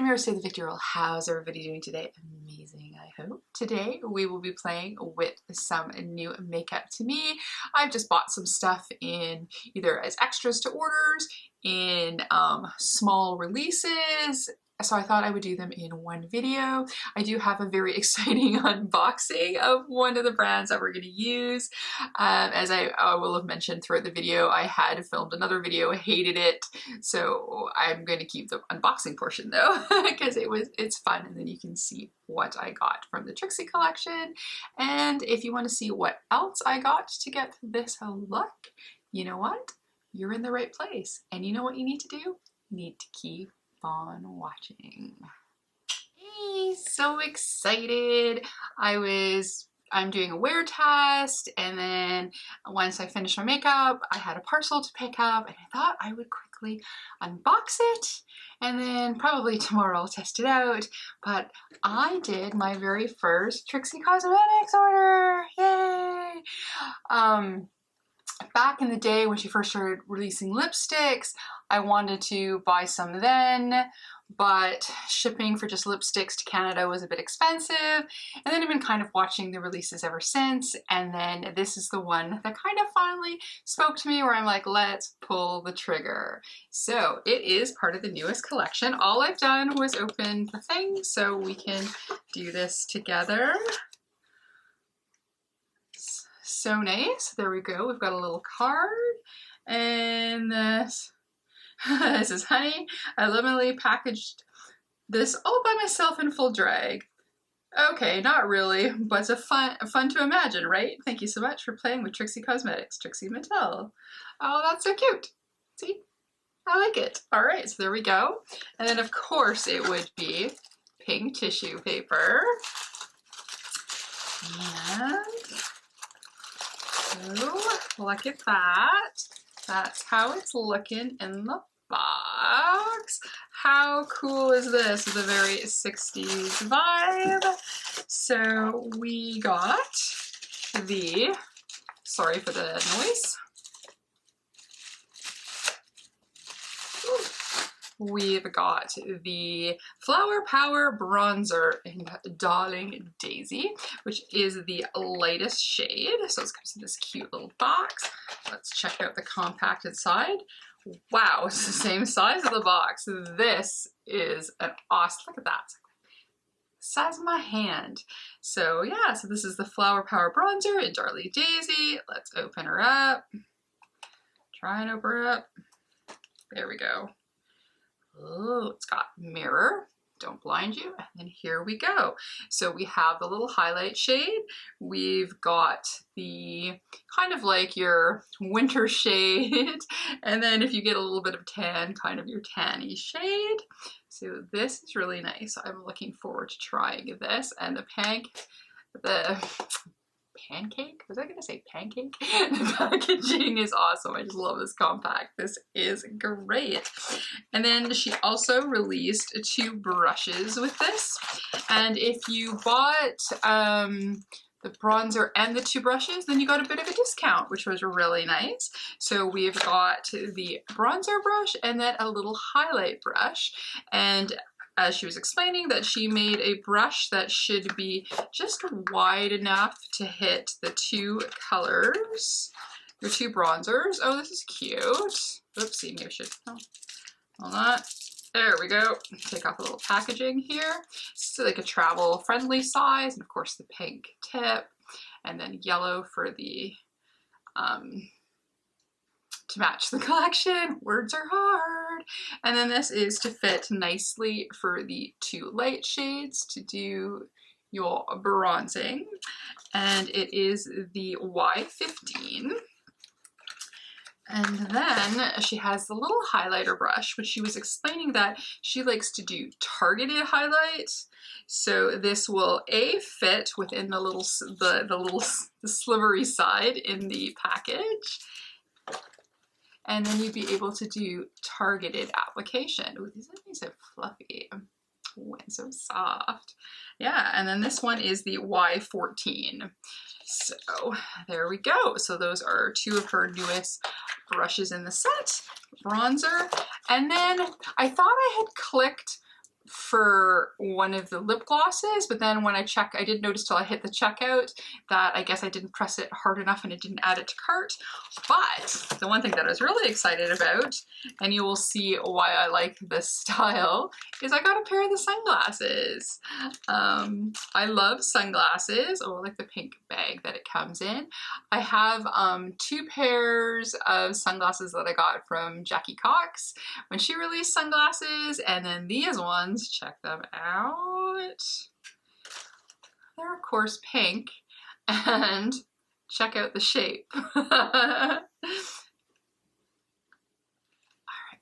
I'm your Say the Victor Roll. How's everybody doing today? Amazing, I hope. Today we will be playing with some new makeup to me. I've just bought some stuff in either as extras to orders, in small releases, so I thought I would do them in one video. I do have a very exciting unboxing of one of the brands that we're going to use. As I will have mentioned throughout the video, I had filmed another video, hated it, so I'm going to keep the unboxing portion though, because it's fun, and then you can see what I got from the Trixie collection. And if you want to see what else I got to get this look, you know what? You're in the right place. And you know what you need to do? You need to keep on watching. Hey, so excited. I'm doing a wear test, and then once I finished my makeup, I had a parcel to pick up, and I thought I would quickly unbox it, and then probably tomorrow I'll test it out. But I did my very first Trixie Cosmetics order. Yay! Back in the day when she first started releasing lipsticks, I wanted to buy some then, but shipping for just lipsticks to Canada was a bit expensive. And then I've been kind of watching the releases ever since. And then this is the one that kind of finally spoke to me, where I'm like, let's pull the trigger. So it is part of the newest collection. All I've done was open the thing, so we can do this together. So nice. There we go. We've got a little card, and this is honey. I literally packaged this all by myself in full drag. Okay, not really, but it's fun to imagine, right? Thank you so much for playing with Trixie Cosmetics, Trixie Mattel. Oh, that's so cute. See? I like it. All right, so there we go. And then of course it would be pink tissue paper. And oh, look at that. That's how it's looking in the box. How cool is this? With a very 60s vibe. So we got sorry for the noise. We've got the Flower Power Bronzer in Darling Daisy, which is the lightest shade. So it comes in this cute little box. Let's check out the compacted side. Wow, it's the same size of the box. This is an awesome, look at that. It's like the size of my hand. So yeah, so this is the Flower Power Bronzer in Darling Daisy. Let's open her up. Try and open her up. There we go. Oh, it's got mirror, don't blind you, and then here we go. So we have the little highlight shade, we've got the kind of like your winter shade, and then if you get a little bit of tan, kind of your tanny shade. So this is really nice. I'm looking forward to trying this, and the pancake? Was I gonna say pancake? The packaging is awesome. I just love this compact. This is great. And then she also released 2 brushes with this. And if you bought the bronzer and the 2 brushes, then you got a bit of a discount, which was really nice. So we've got the bronzer brush and then a little highlight brush. And as she was explaining, that she made a brush that should be just wide enough to hit the 2 colors, your 2 bronzers. Oh, this is cute. Oopsie, maybe I should, oh, hold on. There we go. Take off a little packaging here. It's like a travel friendly size, and of course the pink tip, and then yellow for the, to match the collection. Words are hard. And then this is to fit nicely for the 2 light shades to do your bronzing. And it is the Y15. And then she has the little highlighter brush, which she was explaining that she likes to do targeted highlights. So this will fit within the little the slivery side in the package. And then you'd be able to do targeted application. Ooh, these are nice and fluffy. Ooh, and so soft. Yeah, and then this one is the Y14. So there we go. So those are 2 of her newest brushes in the set. Bronzer. And then I thought I had clicked for one of the lip glosses, but then when I did notice till I hit the checkout that I guess I didn't press it hard enough and it didn't add it to cart. But the one thing that I was really excited about, and you will see why I like this style, is I got a pair of the sunglasses. I love sunglasses. Oh, I like the pink bag that it comes in. I have 2 pairs of sunglasses that I got from Jackie Cox when she released sunglasses, and then these ones, check them out. They're of course pink, and check out the shape. Alright,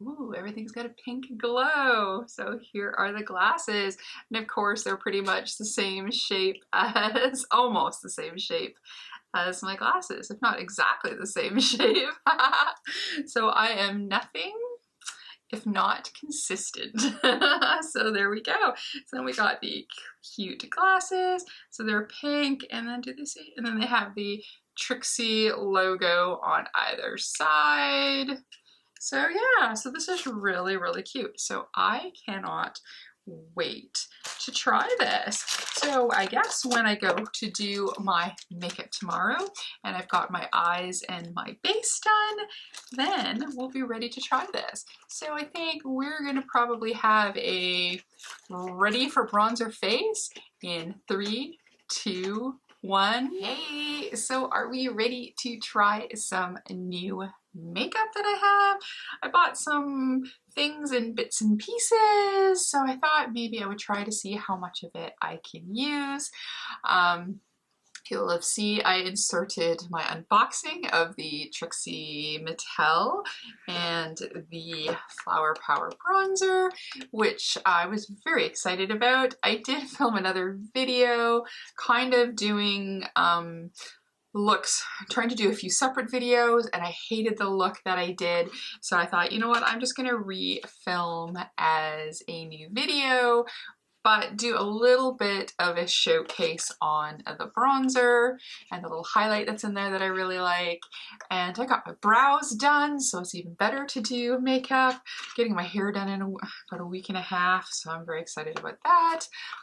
ooh, everything's got a pink glow. So here are the glasses, and of course they're pretty much the same shape as, almost the same shape as my glasses, if not exactly the same shape. So I am nothing if not consistent. So there we go. So then we got the cute glasses. So they're pink, and then do they see? And then they have the Trixie logo on either side. So yeah, so this is really, really cute. So I cannot wait to try this. So I guess when I go to do my makeup tomorrow and I've got my eyes and my base done, then we'll be ready to try this. So I think we're gonna probably have a ready for bronzer face in 3, 2, 1. Hey, so are we ready to try some new makeup that I have? I bought some things in bits and pieces, so I thought maybe I would try to see how much of it I can use. You'll have seen I inserted my unboxing of the Trixie Mattel and the Flower Power bronzer, which I was very excited about. I did film another video kind of doing looks, trying to do a few separate videos, and I hated the look that I did. So I thought, you know what, I'm just gonna re-film as a new video, but do a little bit of a showcase on the bronzer and the little highlight that's in there that I really like. And I got my brows done, so it's even better to do makeup. Getting my hair done in about a week and a half, so I'm very excited about that.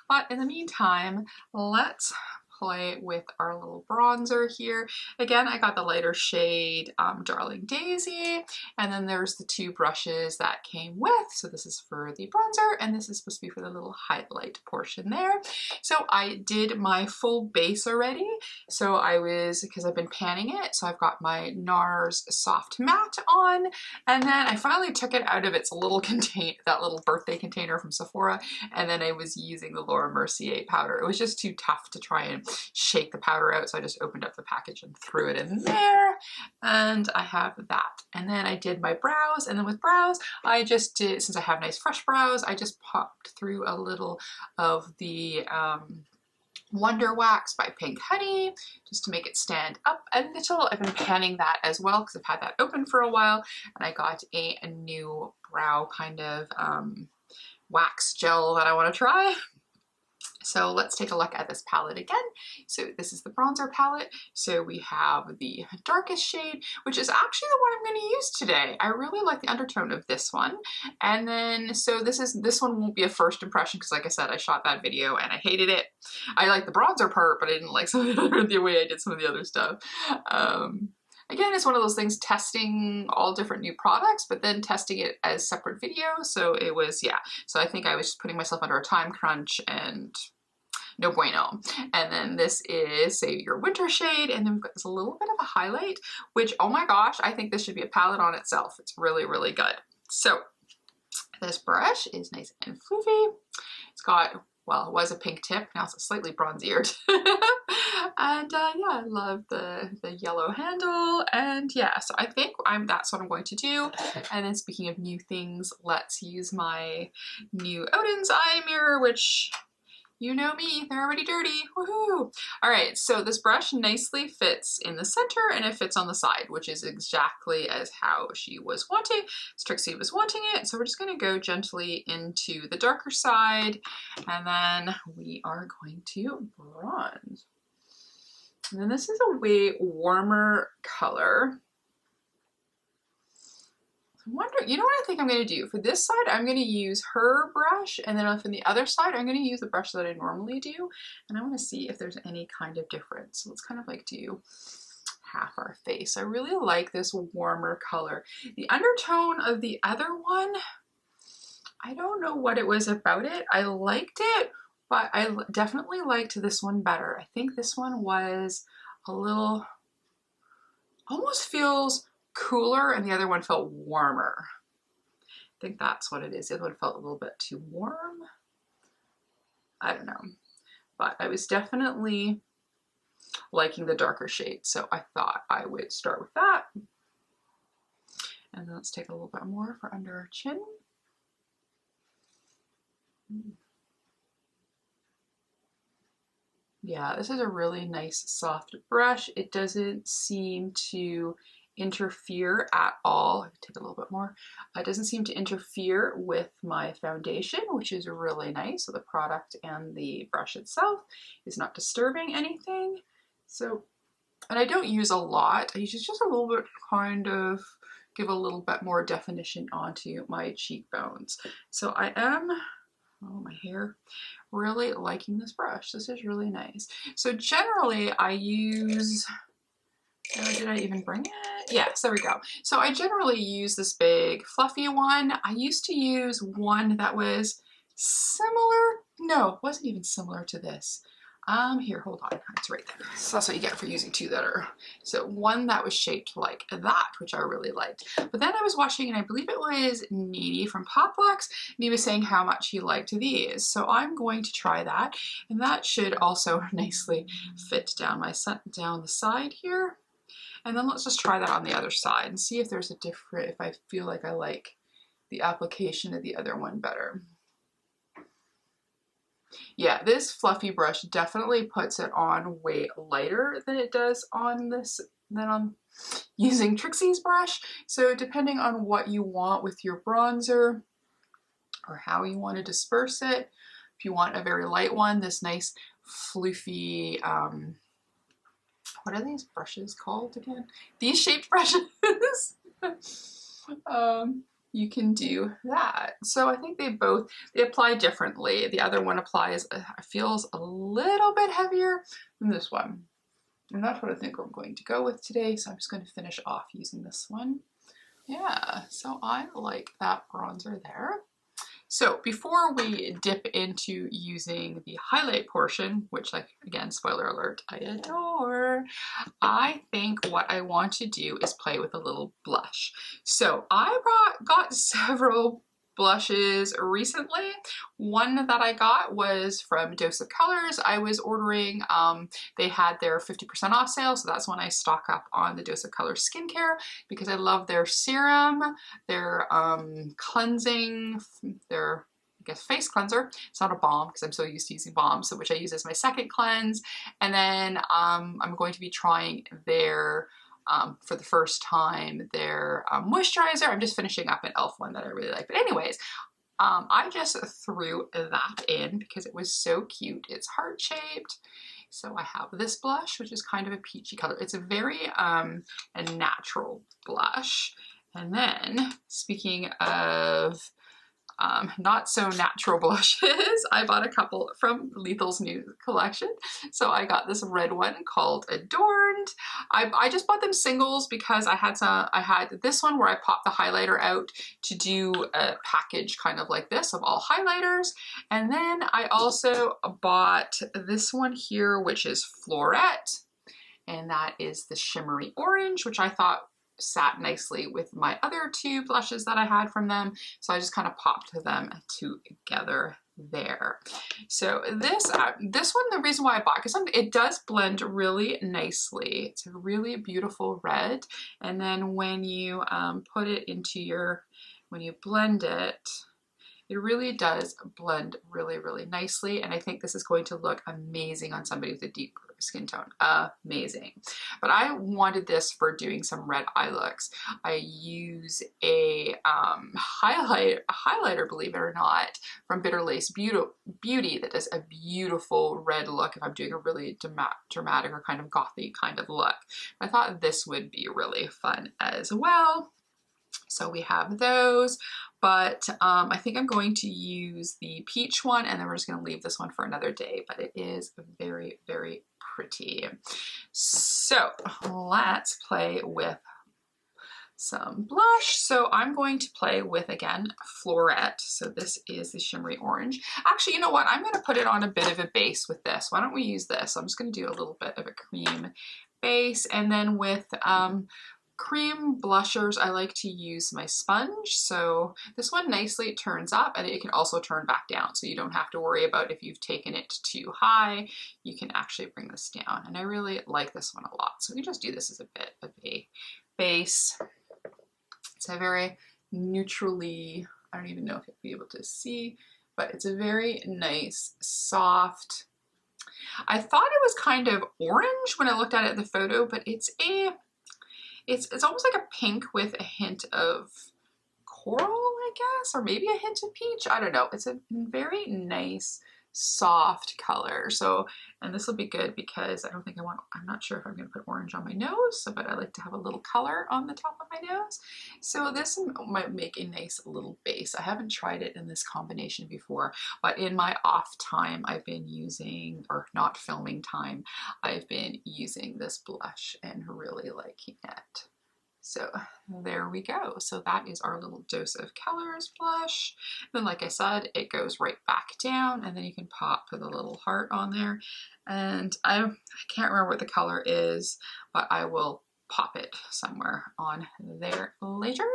But in the meantime, let's play with our little bronzer here. Again, I got the lighter shade Darling Daisy, and then there's the 2 brushes that came with. So this is for the bronzer, and this is supposed to be for the little highlight portion there. So I did my full base already. So because I've been panning it, so I've got my NARS Soft Matte on, and then I finally took it out of its little that little birthday container from Sephora, and then I was using the Laura Mercier powder. It was just too tough to try and shake the powder out, so I just opened up the package and threw it in there, and I have that. And then I did my brows, and then with brows I just did, since I have nice fresh brows, I just popped through a little of the Wonder Wax by Pink Honey just to make it stand up a little. I've been panning that as well because I've had that open for a while, and I got a new brow kind of wax gel that I want to try. So let's take a look at this palette again. So this is the bronzer palette. So we have the darkest shade, which is actually the one I'm going to use today. I really like the undertone of this one. And then, so this one won't be a first impression because like I said, I shot that video and I hated it. I like the bronzer part, but I didn't like the way I did some of the other stuff. Again, it's one of those things, testing all different new products, but then testing it as separate videos. So it was, yeah. So I think I was just putting myself under a time crunch and no bueno. And then this is Save Your Winter shade. And then we've got this little bit of a highlight, which, oh my gosh, I think this should be a palette on itself. It's really, really good. So this brush is nice and floofy. It's got, well, it was a pink tip, now it's a slightly bronzier. And yeah, I love the yellow handle, and yeah, so I think that's what I'm going to do. And then speaking of new things, let's use my new Odin's eye mirror, which, you know me, they're already dirty, woohoo! All right, so this brush nicely fits in the center and it fits on the side, which is exactly as how she was wanting, as Trixie was wanting it. So we're just gonna go gently into the darker side, and then we are going to bronze. And then this is a way warmer color. I'm wondering, you know what I think I'm going to do? For this side, I'm going to use her brush, and then from the other side, I'm going to use the brush that I normally do, and I want to see if there's any kind of difference. So let's kind of like do half our face. I really like this warmer color. The undertone of the other one, I don't know what it was about it. I liked it, but I definitely liked this one better. I think this one was a little, almost feels cooler, and the other one felt warmer. I think that's what it is. The other one felt a little bit too warm. I don't know, but I was definitely liking the darker shade, so I thought I would start with that. And then let's take a little bit more for under our chin. Yeah, this is a really nice soft brush. It doesn't seem to interfere at all. I can take a little bit more. It doesn't seem to interfere with my foundation, which is really nice. So the product and the brush itself is not disturbing anything. So, and I don't use a lot. I use just a little bit, kind of give a little bit more definition onto my cheekbones. So I am, oh, my hair, really liking this brush. This is really nice. So generally I use, did I even bring it? Yes, there we go. So I generally use this big fluffy one. I used to use one that was similar. No, it wasn't even similar to this. Here, hold on, it's right there. So that's what you get for using two that are, so one that was shaped like that, which I really liked. But then I was watching, and I believe it was Needy from Potlucks, and he was saying how much he liked these. So I'm going to try that, and that should also nicely fit down the side here. And then let's just try that on the other side and see if there's a different, if I feel like I like the application of the other one better. Yeah, this fluffy brush definitely puts it on way lighter than it does on this, than on using Trixie's brush. So depending on what you want with your bronzer or how you want to disperse it, if you want a very light one, this nice floofy, what are these brushes called again? These shaped brushes. You can do that. So I think they apply differently. The other one applies, feels a little bit heavier than this one. And that's what I think I'm going to go with today. So I'm just going to finish off using this one. Yeah, so I like that bronzer there. So before we dip into using the highlight portion, which, like, again, spoiler alert, I adore, I think what I want to do is play with a little blush. So I got several blushes recently. One that I got was from Dose of Colors. I was ordering, they had their 50% off sale, so that's when I stock up on the Dose of Colors skincare, because I love their serum, their cleansing, their, I guess, face cleanser. It's not a balm because I'm so used to using balms, so which I use as my second cleanse. And then I'm going to be trying their for the first time, their moisturizer. I'm just finishing up an e.l.f. one that I really like. But anyways, I just threw that in because it was so cute. It's heart-shaped. So I have this blush, which is kind of a peachy color. It's a very a natural blush. And then, speaking of not so natural blushes, I bought a couple from Lethal's new collection. So I got this red one called Adorned. I just bought them singles because I had this one where I popped the highlighter out to do a package kind of like this of all highlighters. And then I also bought this one here, which is Florette. And that is the shimmery orange, which I thought sat nicely with my other two blushes that I had from them. So I just kind of popped them together there. So this one, the reason why I bought, because it does blend really nicely. It's a really beautiful red. And then when you put it into your, when you blend it, it really does blend really, really nicely. And I think this is going to look amazing on somebody with a deep skin tone. Amazing. But I wanted this for doing some red eye looks. I use a highlighter, believe it or not, from Bitter Lace Beauty that does a beautiful red look if I'm doing a really dramatic or kind of gothy kind of look. I thought this would be really fun as well. So we have those, but I think I'm going to use the peach one, and then we're just going to leave this one for another day, but it is very, very pretty. So let's play with some blush. So I'm going to play with, again, Floret. So this is the shimmery orange. Actually, you know what? I'm going to put it on a bit of a base with this. Why don't we use this? I'm just going to do a little bit of a cream base, and then with cream blushers, I like to use my sponge. So this one nicely turns up, and it can also turn back down. So you don't have to worry about if you've taken it too high, you can actually bring this down. And I really like this one a lot. So we just do this as a bit of a base. It's a very neutrally, I don't even know if you'll be able to see, but it's a very nice, soft. I thought it was kind of orange when I looked at it in the photo, but it's almost like a pink with a hint of coral, I guess, or maybe a hint of peach. I don't know. It's a very nice, soft color. So, and this will be good because I'm not sure if I'm going to put orange on my nose, but I like to have a little color on the top of my nose. So this might make a nice little base. I haven't tried it in this combination before, but in my off time, I've been using, or not filming time, I've been using this blush and really liking it. So there we go. So that is our little dose of colors blush. Then, like I said, it goes right back down, and then you can pop the little heart on there. And I can't remember what the color is, but I will pop it somewhere on there later.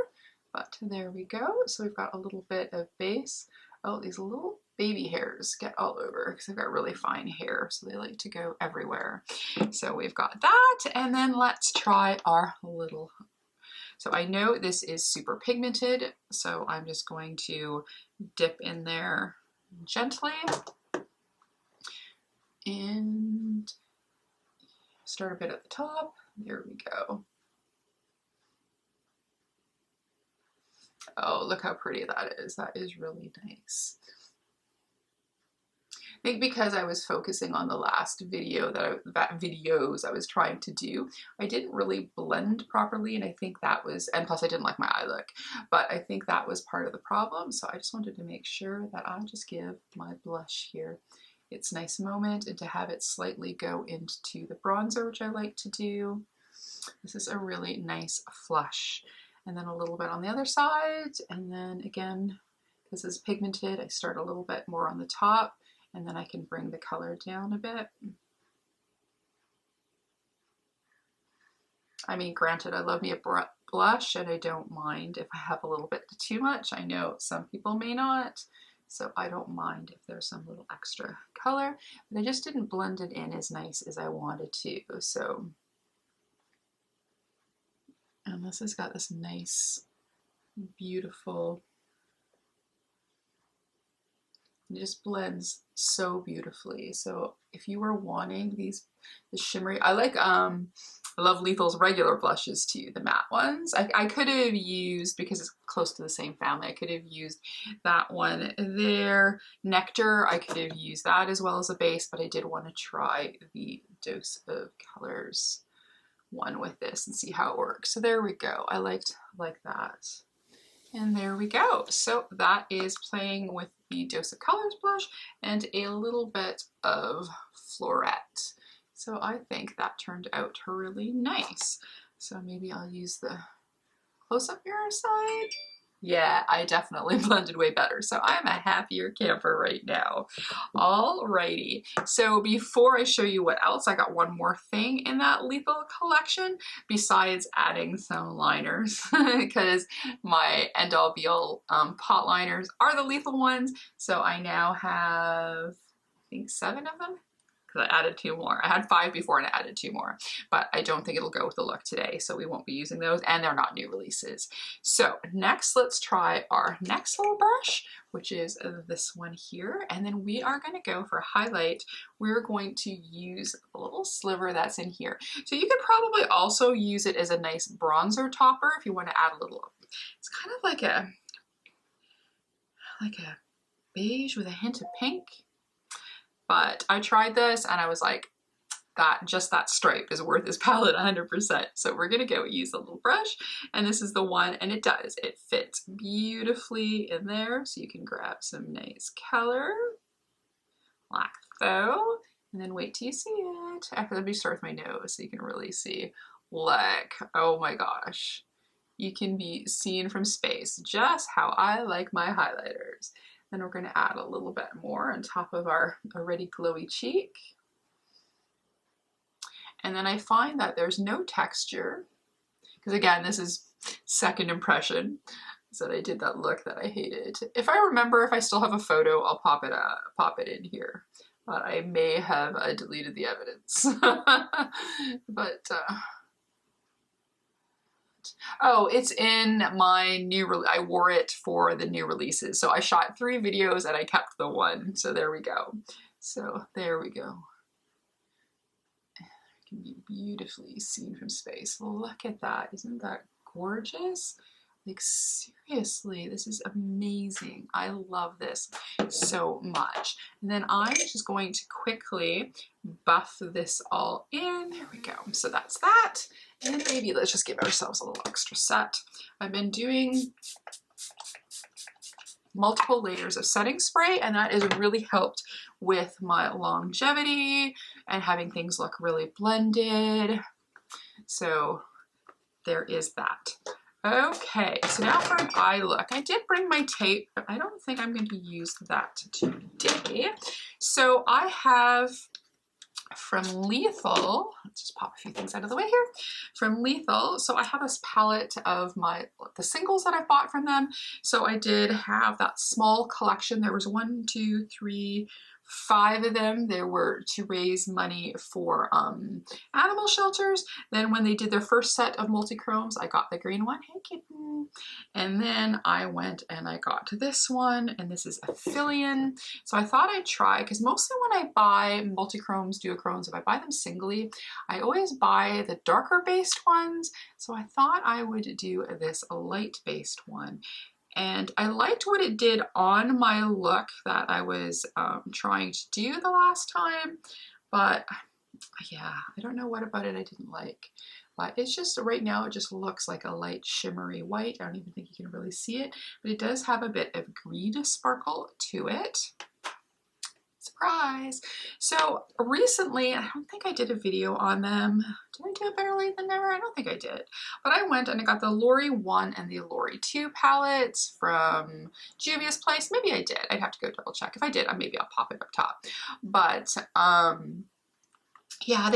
But there we go. So we've got a little bit of base. Oh, these little baby hairs get all over because I've got really fine hair, so they like to go everywhere. So we've got that, and then let's try our little. So I know this is super pigmented, so I'm just going to dip in there gently and start a bit at the top. There we go. Oh, look how pretty that is. That is really nice. I think because I was focusing on the last video videos I was trying to do, I didn't really blend properly, and I think that was, and plus I didn't like my eye look, but I think that was part of the problem. So I just wanted to make sure that I just give my blush here its nice moment, and to have it slightly go into the bronzer, which I like to do. This is a really nice flush. And then a little bit on the other side, and then again, this is pigmented, I start a little bit more on the top, and then I can bring the color down a bit. I mean, granted, I love me a blush, and I don't mind if I have a little bit too much. I know some people may not, so I don't mind if there's some little extra color, but I just didn't blend it in as nice as I wanted to. So, and this has got this nice, beautiful, it just blends so beautifully. So if you were wanting the shimmery, I love Lethal's regular blushes too, the matte ones. I could have used, because it's close to the same family, I could have used that one there. Nectar, I could have used that as well as a base, but I did want to try the Dose of Colors one with this and see how it works. So there we go. I like that. And there we go. So that is playing with the Dose of Colors blush and a little bit of Floret. So I think that turned out really nice. So maybe I'll use the close-up mirror side. Yeah, I definitely blended way better. So I'm a happier camper right now. Alrighty. So before I show you what else, I got one more thing in that Lethal collection besides adding some liners, because my end-all be-all pot liners are the Lethal ones. So I now have, I think, 7 of them. I added 2 more. I had 5 before and I added 2 more, but I don't think it'll go with the look today, so we won't be using those, and they're not new releases. So next, let's try our next little brush, which is this one here, and then we are going to go for highlight. We're going to use a little sliver that's in here. So you could probably also use it as a nice bronzer topper if you want to add a little. It's kind of like a beige with a hint of pink. But I tried this and I was like, that just that stripe is worth this palette 100%. So we're gonna go use a little brush, and this is the one, and it fits beautifully in there. So you can grab some nice color, like so, and then wait till you see it. Let me start with my nose so you can really see. Look, oh my gosh. You can be seen from space, just how I like my highlighters. Then we're gonna add a little bit more on top of our already glowy cheek. And then I find that there's no texture, because again, this is second impression, so I did that look that I hated. If I remember, if I still have a photo, I'll pop it in here. But I may have deleted the evidence. But, oh, it's in my I wore it for the new releases. So I shot 3 videos and I kept the one. So there we go. So there we go. It can be beautifully seen from space. Look at that. Isn't that gorgeous? Like seriously, this is amazing. I love this so much. And then I'm just going to quickly buff this all in. There we go. So that's that. And maybe let's just give ourselves a little extra set. I've been doing multiple layers of setting spray, and that has really helped with my longevity and having things look really blended. So there is that. Okay, so now for an eye look. I did bring my tape, but I don't think I'm going to use that today. So I have from Lethal, let's just pop a few things out of the way here. From Lethal, so I have this palette of the singles that I bought from them. So I did have that small collection. There was 1, 2, 3, 5 of them. There were to raise money for animal shelters. Then when they did their first set of multi-chromes, I got the green one, hey kitten. And then I went and I got this one, and this is Aphelion. So I thought I'd try, because mostly when I buy multi-chromes, duochromes, if I buy them singly, I always buy the darker based ones. So I thought I would do this light based one. And I liked what it did on my look that I was trying to do the last time, but yeah, I don't know what about it I didn't like. But it's just, right now it just looks like a light shimmery white. I don't even think you can really see it, but it does have a bit of green sparkle to it. Surprise! So recently, I don't think I did a video on them. Did I do a Better Late Than Never? I don't think I did. But I went and I got the Lori 1 and the Lori 2 palettes from Juvias place. Maybe I did. I'd have to go double check. If I did, maybe I'll pop it up top. But yeah,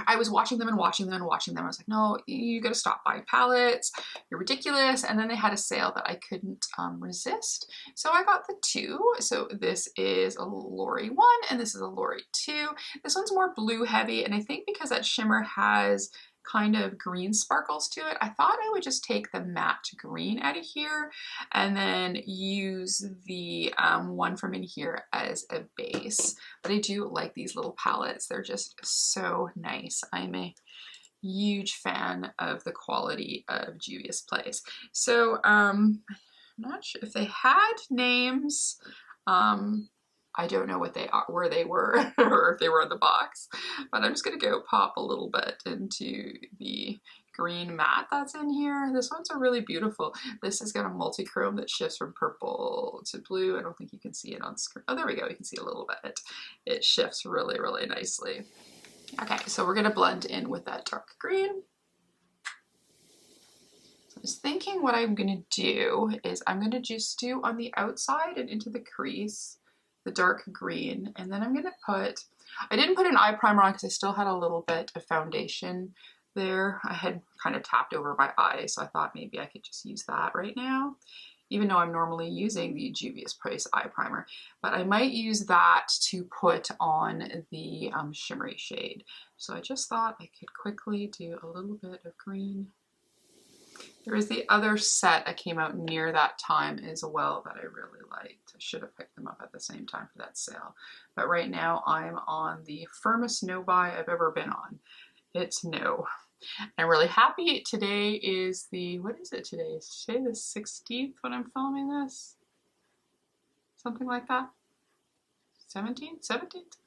I was watching them and watching them and watching them. I was like, no, you gotta stop buying palettes. You're ridiculous. And then they had a sale that I couldn't resist. So I got the 2. So this is a Lori 1 and this is a Lori 2. This one's more blue heavy. And I think because that shimmer has kind of green sparkles to it, I thought I would just take the matte green out of here and then use the one from in here as a base. But I do like these little palettes. They're just so nice. I'm a huge fan of the quality of Juvia's place. So I'm not sure if they had names. I don't know what they are, where they were, or if they were in the box, but I'm just gonna go pop a little bit into the green matte that's in here. This one's a really beautiful. This has got a multi-chrome that shifts from purple to blue. I don't think you can see it on screen. Oh, there we go. You can see a little bit. It shifts really, really nicely. Okay, so we're gonna blend in with that dark green. I was thinking what I'm gonna do is I'm gonna just do on the outside and into the crease the dark green, and then I'm gonna put, I didn't put an eye primer on because I still had a little bit of foundation there. I had kind of tapped over my eye, so I thought maybe I could just use that right now, even though I'm normally using the Juvia's Place eye primer. But I might use that to put on the shimmery shade. So I just thought I could quickly do a little bit of green. There is the other set that came out near that time as well that I really liked. I should have picked them up at the same time for that sale. But right now I'm on the firmest no buy I've ever been on. It's no. I'm really happy. Today is the, what is it today? Is today the 16th when I'm filming this? Something like that? 17th? 17th?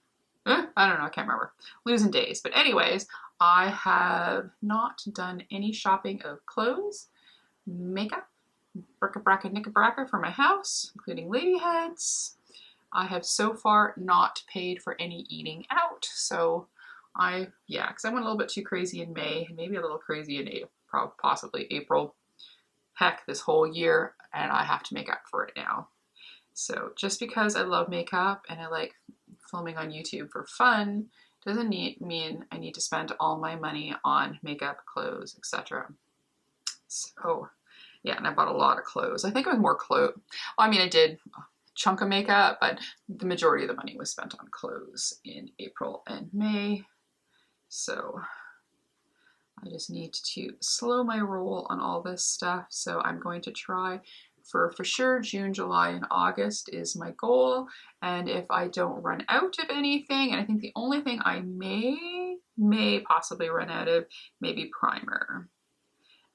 I don't know, I can't remember. Losing days. But anyways, I have not done any shopping of clothes, makeup, bric-a-brac and knick-a-bracker for my house, including lady heads. I have so far not paid for any eating out. So yeah, because I went a little bit too crazy in May and maybe a little crazy in April, possibly April. Heck, this whole year, and I have to make up for it now. So just because I love makeup and I like filming on YouTube for fun doesn't mean I need to spend all my money on makeup, clothes, etc. So yeah, and I bought a lot of clothes. I think it was more clothes. Well, I mean, I did a chunk of makeup, but the majority of the money was spent on clothes in April and May. So I just need to slow my roll on all this stuff. So I'm going to try for sure June, July, and August is my goal. And if I don't run out of anything, and I think the only thing I may possibly run out of, maybe primer.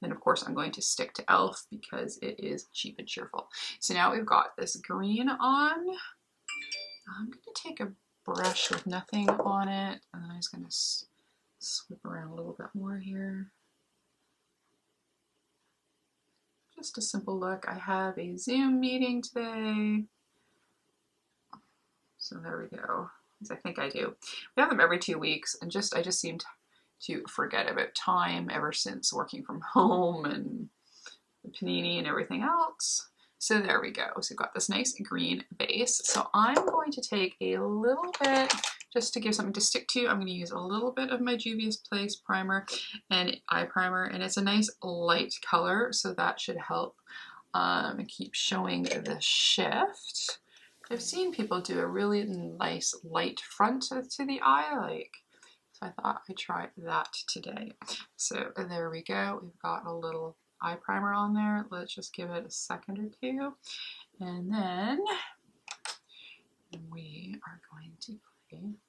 And of course I'm going to stick to e.l.f. because it is cheap and cheerful. So now we've got this green on. I'm going to take a brush with nothing on it, and then I'm just going to sweep around a little bit more here. Just a simple look. I have a Zoom meeting today. So there we go. As I think I do. We have them every 2 weeks, and I just seem to forget about time ever since working from home and the panini and everything else. So there we go. So we've got this nice green base. So I'm going to take a little bit, just to give something to stick to, I'm going to use a little bit of my Juvias Place primer and eye primer, and it's a nice light color, so that should help keep showing the shift. I've seen people do a really nice light front to the eye, so I thought I'd try that today. So there we go. We've got a little eye primer on there. Let's just give it a second or two, and then we are going to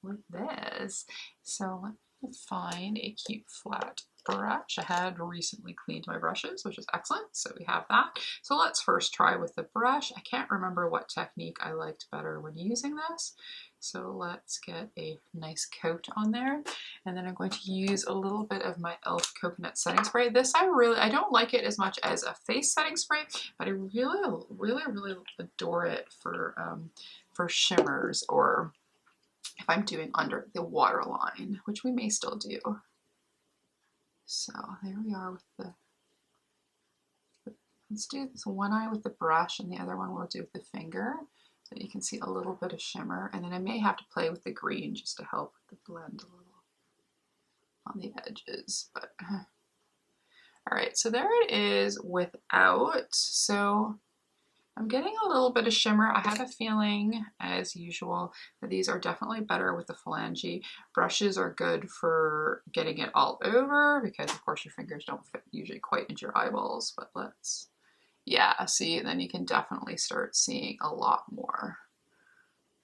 with this. So let me find a cute flat brush. I had recently cleaned my brushes, which is excellent, so we have that. So let's first try with the brush. I can't remember what technique I liked better when using this, so let's get a nice coat on there, and then I'm going to use a little bit of my e.l.f. coconut setting spray. This I don't like it as much as a face setting spray, but I really adore it for shimmers, or if I'm doing under the waterline, which we may still do. So there we are with let's do this one eye with the brush, and the other one we'll do with the finger, so you can see a little bit of shimmer. And then I may have to play with the green just to help with the blend a little on the edges. But all right, so there it is without. So I'm getting a little bit of shimmer. I have a feeling, as usual, that these are definitely better with the phalange. Brushes are good for getting it all over because, of course, your fingers don't fit usually quite into your eyeballs. But yeah, see, then you can definitely start seeing a lot more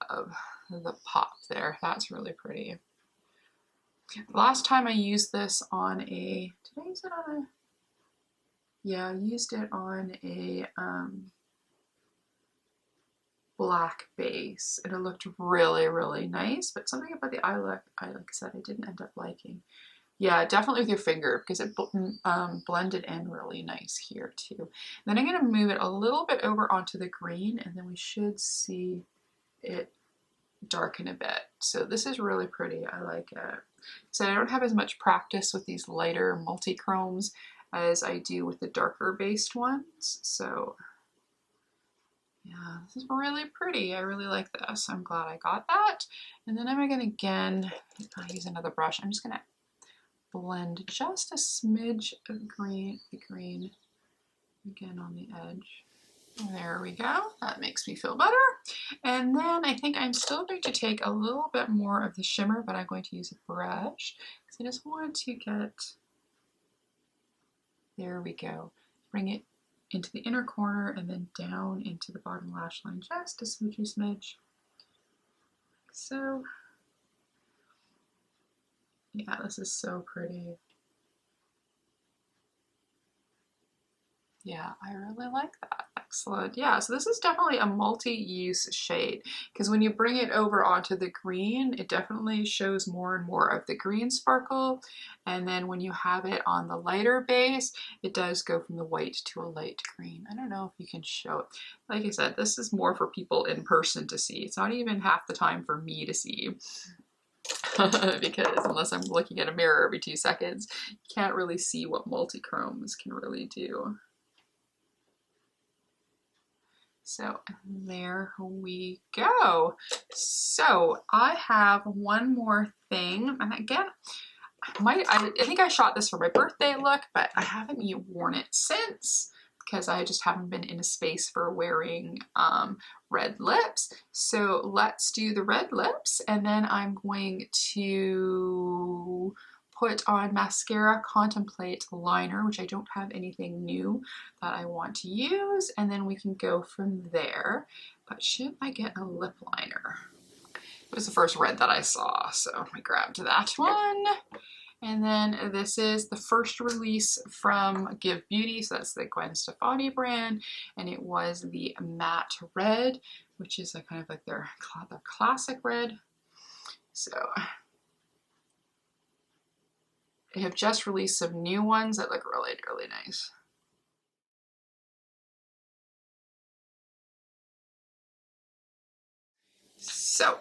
of the pop there. That's really pretty. The last time I used this on I used it on a black base, and it looked really nice, but something about the eye look, like I said, I didn't end up liking. Yeah, definitely with your finger, because it blended in really nice here too. Then I'm going to move it a little bit over onto the green, and then we should see it darken a bit. So this is really pretty. I like it. So I don't have as much practice with these lighter multi-chromes as I do with the darker based ones. So yeah, this is really pretty. I really like this. I'm glad I got that. And then I'm going to again use another brush. I'm just going to blend just a smidge of the green again on the edge. There we go. That makes me feel better. And then I think I'm still going to take a little bit more of the shimmer, but I'm going to use a brush because I just want to get, there we go, bring it into the inner corner and then down into the bottom lash line, just a smidgy smidge. So, yeah, this is so pretty. Yeah, I really like that. Excellent. Yeah, so this is definitely a multi-use shade because when you bring it over onto the green, it definitely shows more and more of the green sparkle. And then when you have it on the lighter base, it does go from the white to a light green. I don't know if you can show it. Like I said, this is more for people in person to see. It's not even half the time for me to see. Because unless I'm looking at a mirror every 2 seconds, you can't really see what multi-chromes can really do. So there we go. So I have one more thing, and again, I think I shot this for my birthday look, but I haven't worn it since because I just haven't been in a space for wearing red lips. So let's do the red lips, and then I'm going to put on mascara, Contemplate liner, which I don't have anything new that I want to use, and then we can go from there. But should I get a lip liner? It was the first red that I saw, so I grabbed that one. And then this is the first release from Give Beauty, so that's the Gwen Stefani brand, and it was the matte red, which is kind of like their classic red. So they have just released some new ones that look really, really nice. So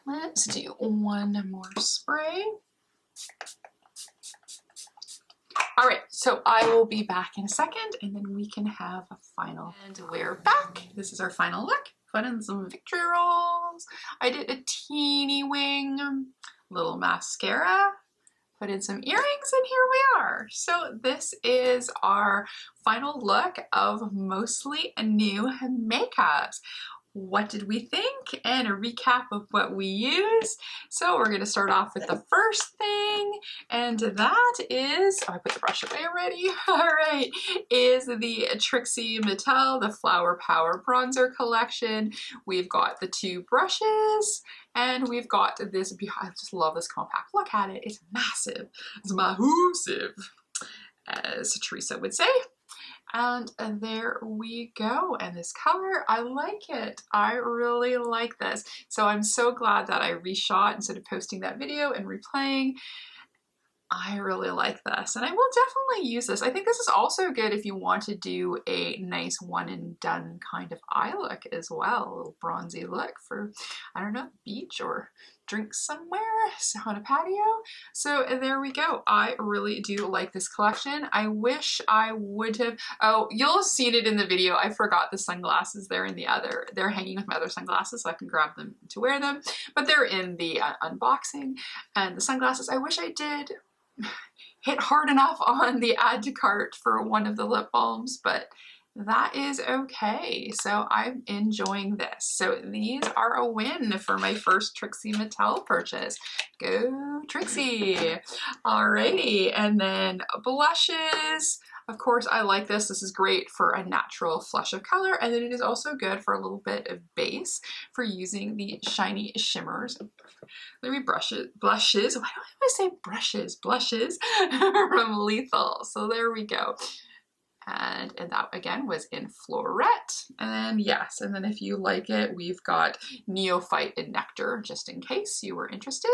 let's do one more spray. All right, so I will be back in a second and then we can have a final. And we're back. This is our final look. Put in some victory rolls. I did a teeny wing, little mascara, put in some earrings, and here we are. So this is our final look of mostly new makeups. What did we think? And a recap of what we used. So we're gonna start off with the first thing, and that is, oh, I put the brush away already. All right, is the Trixie Mattel, the Flower Power Bronzer Collection. We've got the 2 brushes, and we've got this, I just love this compact. Look at it, it's massive. It's massive, as Teresa would say. And there we go. And this color, I like it. I really like this. So I'm so glad that I reshot instead of posting that video and replaying. I really like this, and I will definitely use this. I think this is also good if you want to do a nice one and done kind of eye look as well, a little bronzy look for, I don't know, beach or drink somewhere on a patio. So there we go. I really do like this collection. I wish I would have, oh, you'll have seen it in the video. I forgot the sunglasses. They're in the other, they're hanging with my other sunglasses so I can grab them to wear them, but they're in the unboxing. And the sunglasses, I wish I did hit hard enough on the add to cart for one of the lip balms, but that is okay. So I'm enjoying this. So these are a win for my first Trixie Mattel purchase. Go Trixie! Alrighty, and then blushes. Of course, I like this. This is great for a natural flush of color, and then it is also good for a little bit of base for using the shiny shimmers. Let me blushes. Why do I always say brushes? Blushes from Lethal. So there we go. And that again was in Florette. And yes, and then if you like it, we've got Neophyte and Nectar, just in case you were interested.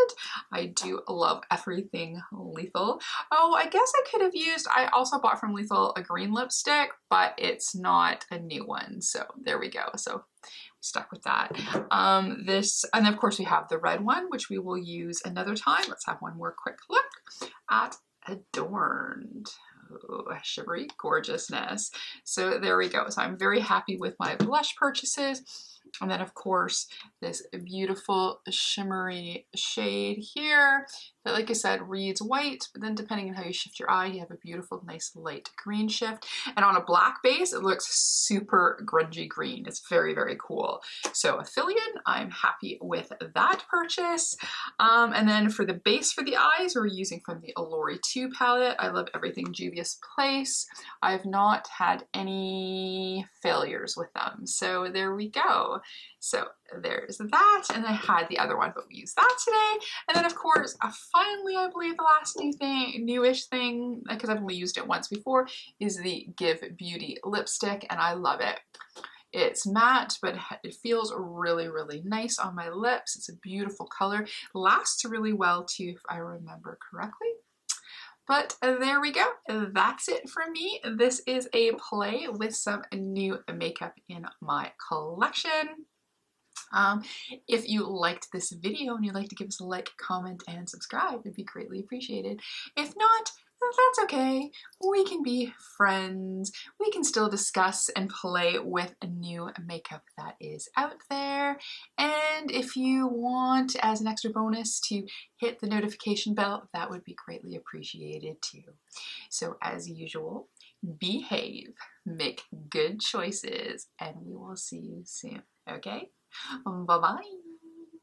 I do love everything Lethal. Oh, I guess I could have used, I also bought from Lethal a green lipstick, but it's not a new one. So there we go. So stuck with that. This, and of course we have the red one, which we will use another time. Let's have one more quick look at Adorned. Ooh, shivery gorgeousness. So there we go. So I'm very happy with my blush purchases. And then of course, this beautiful shimmery shade here that, like I said, reads white, but then depending on how you shift your eye, you have a beautiful, nice light green shift. And on a black base, it looks super grungy green. It's very, very cool. So Affiliate, I'm happy with that purchase. And then for the base for the eyes, we're using from the Allure 2 palette. I love everything Juvias Place. I've not had any failures with them. So there we go. So there's that, and I had the other one, but we used that today. And then of course, finally, I believe the last newish thing, because I've only used it once before, is the Give Beauty lipstick, and I love it. It's matte, but it feels really, really nice on my lips. It's a beautiful color. Lasts really well too, if I remember correctly. But there we go. That's it from me. This is a play with some new makeup in my collection. If you liked this video and you'd like to give us a like, comment, and subscribe, it'd be greatly appreciated. If not, that's okay. We can be friends. We can still discuss and play with a new makeup that is out there. And if you want, as an extra bonus, to hit the notification bell, that would be greatly appreciated too. So as usual, behave, make good choices, and we will see you soon, okay? Bye-bye.